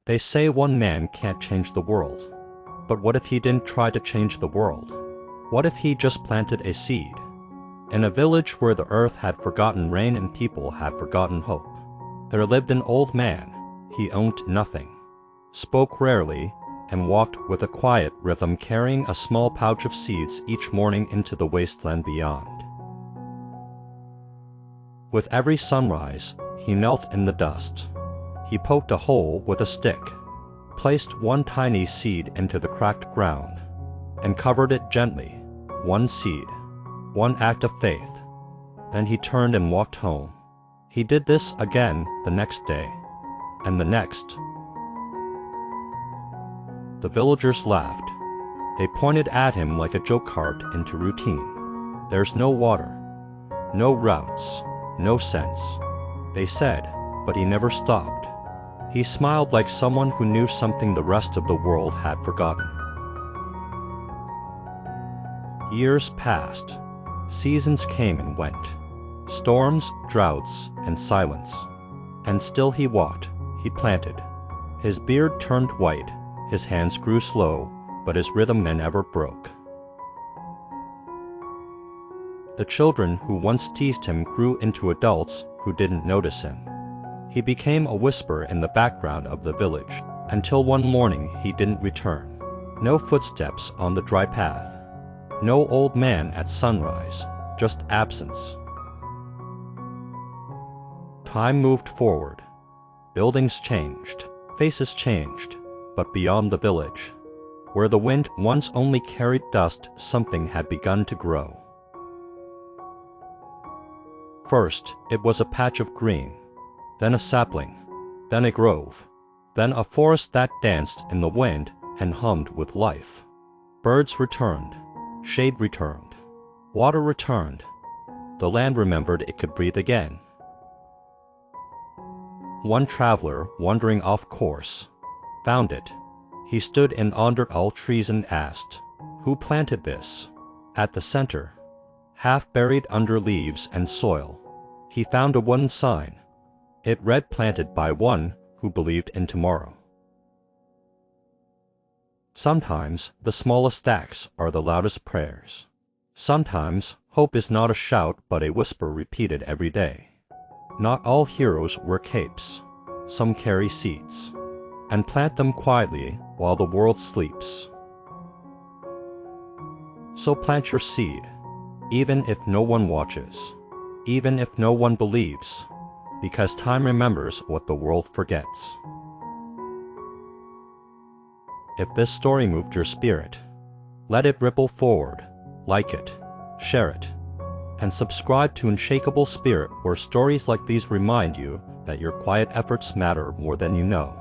They say one man can't change the world. But what if he didn't try to change the world? What if he just planted a seed? In a village where the earth had forgotten rain and people had forgotten hope, there lived an old man. He owned nothing, spoke rarely, and walked with a quiet rhythm, carrying a small pouch of seeds each morning into the wasteland beyond. With every sunrise, he knelt in the dust. He poked a hole with a stick, placed one tiny seed into the cracked ground, and covered it gently, one seed, one act of faith. Then he turned and walked home. He did this again the next day, and the next. The villagers laughed. They pointed at him like a joke cart into routine. There's no water, no routes, no sense, they said, but he never stopped. He smiled like someone who knew something the rest of the world had forgotten. Years passed. Seasons came and went. Storms, droughts, and silence. And still he walked, he planted. His beard turned white, his hands grew slow, but his rhythm never broke. The children who once teased him grew into adults who didn't notice him. He became a whisper in the background of the village, until one morning he didn't return. No footsteps on the dry path. No old man at sunrise, just absence. Time moved forward. Buildings changed, faces changed, but beyond the village, where the wind once only carried dust, something had begun to grow. First, it was a patch of green, then a sapling, then a grove, then a forest that danced in the wind and hummed with life. Birds returned, shade returned, water returned. The land remembered it could breathe again. One traveler, wandering off course, found it. He stood in under all trees and asked, "Who planted this?" At the center, half buried under leaves and soil, he found a wooden sign. It read, "Planted by one who believed in tomorrow." Sometimes the smallest acts are the loudest prayers. Sometimes hope is not a shout but a whisper repeated every day. Not all heroes wear capes. Some carry seeds and plant them quietly while the world sleeps. So plant your seed, even if no one watches, even if no one believes, because time remembers what the world forgets. If this story moved your spirit, let it ripple forward, like it, share it, and subscribe to Unshakeable Spirit, where stories like these remind you that your quiet efforts matter more than you know.